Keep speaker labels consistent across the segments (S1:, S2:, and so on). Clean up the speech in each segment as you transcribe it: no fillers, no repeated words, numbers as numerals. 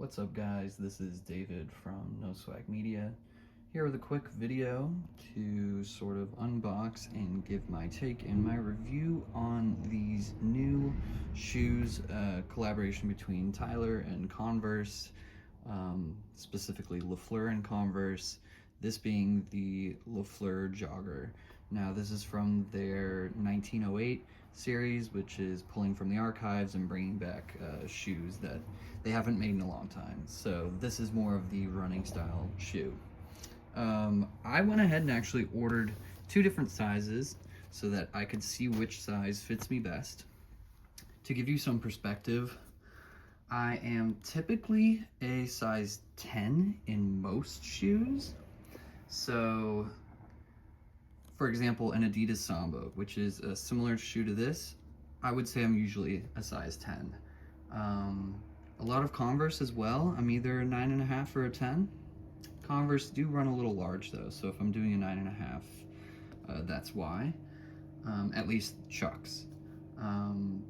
S1: What's up guys, this is David from No Swag Media, here with a quick video to sort of unbox and give my take and my review on these new shoes, collaboration between Tyler and Converse, specifically Fleur and Converse, this being the Fleur Jogger. Now this is from their 1908 series, which is pulling from the archives and bringing back shoes that they haven't made in a long time. So this is more of the running style shoe. I went ahead and actually ordered two different sizes so that I could see which size fits me best. To give you some perspective, I am typically a size 10 in most shoes. So for example, an Adidas Samba, which is a similar shoe to this, I would say I'm usually a size 10. A lot of Converse as well, I'm either a 9.5 or a 10. Converse do run a little large though, so if I'm doing a 9.5, that's why. At least Chucks. And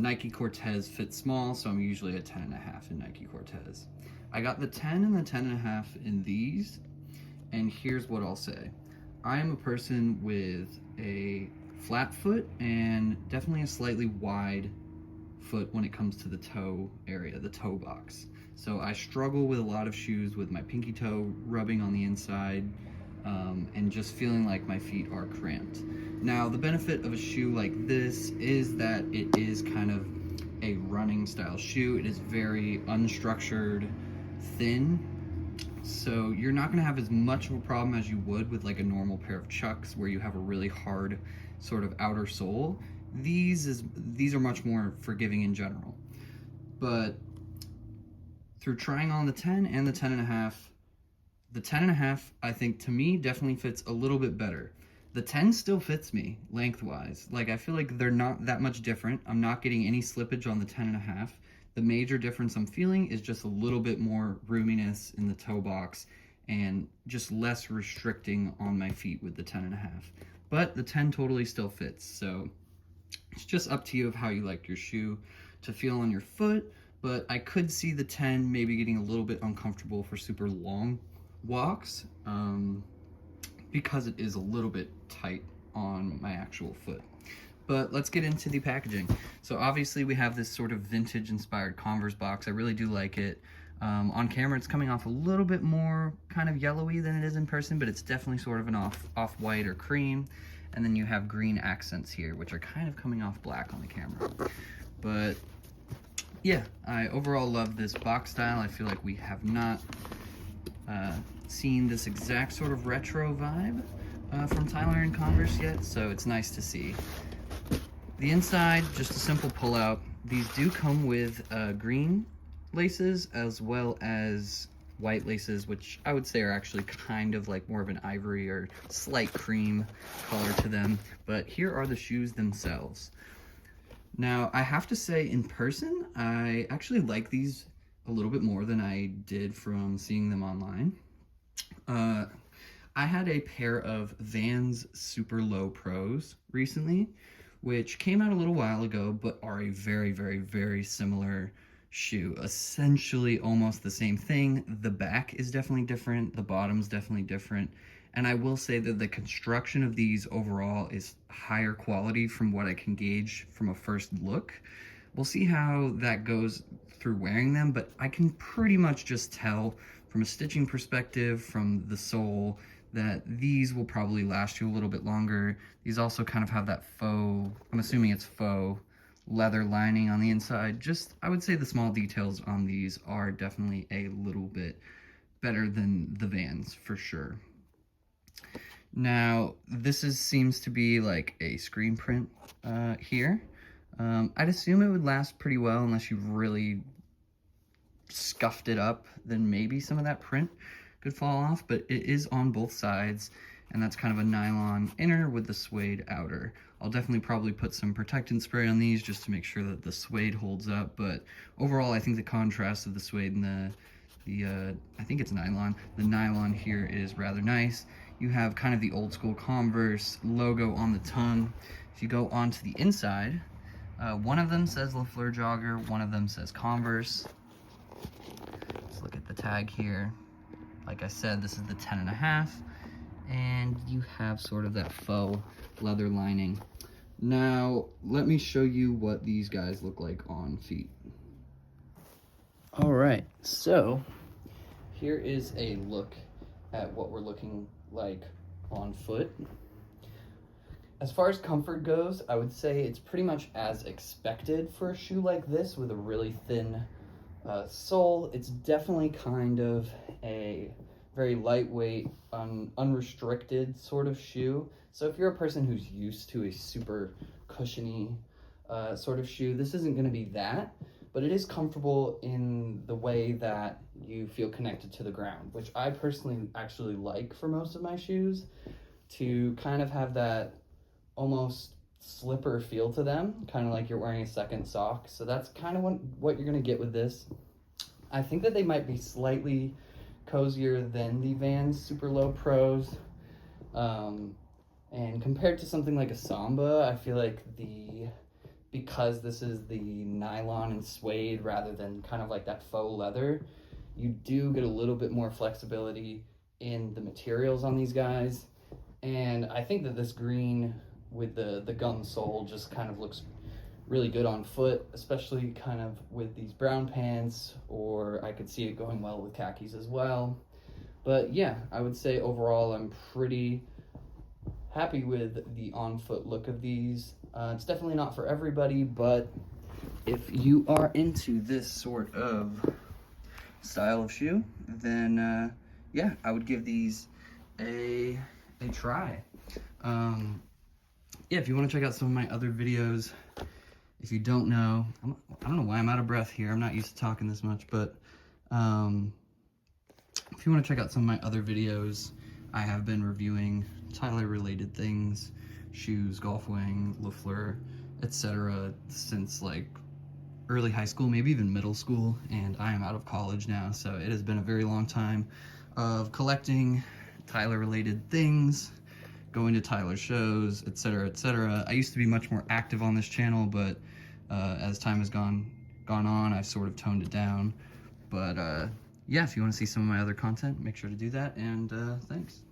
S1: Nike Cortez fits small, so I'm usually a 10.5 in Nike Cortez. I got the 10 and the 10.5 in these, and here's what I'll say. I am a person with a flat foot and definitely a slightly wide foot when it comes to the toe area, the toe box. So I struggle with a lot of shoes with my pinky toe rubbing on the inside and just feeling like my feet are cramped. Now the benefit of a shoe like this is that it is kind of a running style shoe. It is very unstructured, thin. So you're not gonna have as much of a problem as you would with like a normal pair of Chucks where you have a really hard sort of outer sole. These are much more forgiving in general. But through trying on the 10 and the 10.5, the 10.5 I think to me definitely fits a little bit better. The 10 still fits me lengthwise. Like I feel like they're not that much different. I'm not getting any slippage on the 10.5. The major difference I'm feeling is just a little bit more roominess in the toe box and just less restricting on my feet with the 10.5. But the 10 totally still fits, so it's just up to you of how you like your shoe to feel on your foot. But I could see the 10 maybe getting a little bit uncomfortable for super long walks because it is a little bit tight on my actual foot. But let's get into the packaging. So obviously we have this sort of vintage inspired Converse box. I really do like it. On camera it's coming off a little bit more kind of yellowy than it is in person, but it's definitely sort of an off-white or cream. And then you have green accents here, which are kind of coming off black on the camera. But yeah, I overall love this box style. I feel like we have not seen this exact sort of retro vibe from Tyler and Converse yet, so it's nice to see. The inside, just a simple pull-out. These do come with green laces as well as white laces, which I would say are actually kind of like more of an ivory or slight cream color to them. But here are the shoes themselves. Now, I have to say in person, I actually like these a little bit more than I did from seeing them online. I had a pair of Vans Super Low Pros recently, which came out a little while ago, but are a very, very, very similar shoe. Essentially almost the same thing. The back is definitely different, the bottom's definitely different, and I will say that the construction of these overall is higher quality from what I can gauge from a first look. We'll see how that goes through wearing them, but I can pretty much just tell from a stitching perspective, from the sole, that these will probably last you a little bit longer. These also kind of have that faux, I'm assuming it's faux, leather lining on the inside. Just, I would say the small details on these are definitely a little bit better than the Vans, for sure. Now, this seems to be like a screen print here. I'd assume it would last pretty well unless you really scuffed it up, then maybe some of that print could fall off, but it is on both sides, and that's kind of a nylon inner with the suede outer. I'll definitely probably put some protectant spray on these just to make sure that the suede holds up, but overall I think the contrast of the suede and the I think it's nylon, the nylon here is rather nice. You have kind of the old school Converse logo on the tongue. If you go onto the inside, one of them says Fleur Jogger, one of them says Converse. look at the tag here. Like I said, this is the 10.5, and you have sort of that faux leather lining. Now, let me show you what these guys look like on feet. All right, so here is a look at what we're looking like on foot. As far as comfort goes, I would say it's pretty much as expected for a shoe like this with a really thin sole. It's definitely kind of a very lightweight, unrestricted sort of shoe. So if you're a person who's used to a super cushiony sort of shoe, this isn't going to be that, but it is comfortable in the way that you feel connected to the ground, which I personally actually like for most of my shoes, to kind of have that almost slipper feel to them, kind of like you're wearing a second sock. So that's kind of what you're going to get with this. I think that they might be slightly cozier than the Vans Super Low Pros. And compared to something like a Samba, I feel like because this is the nylon and suede rather than kind of like that faux leather, you do get a little bit more flexibility in the materials on these guys. And I think that this green with the gum sole just kind of looks really good on foot, especially kind of with these brown pants, or I could see it going well with khakis as well. But yeah, I would say overall I'm pretty happy with the on-foot look of these. It's definitely not for everybody, but if you are into this sort of style of shoe, then yeah, I would give these a try. Yeah, if you want to check out some of my other videos, if you don't know, I don't know why I'm out of breath here. I'm not used to talking this much, but if you want to check out some of my other videos, I have been reviewing Tyler-related things, shoes, golf wing, Fleur, etc. since like early high school, maybe even middle school, and I am out of college now, so it has been a very long time of collecting Tyler-related things, going to Tyler shows, etc., etc. I used to be much more active on this channel, but as time has gone on, I've sort of toned it down. But yeah, if you want to see some of my other content, make sure to do that, and thanks.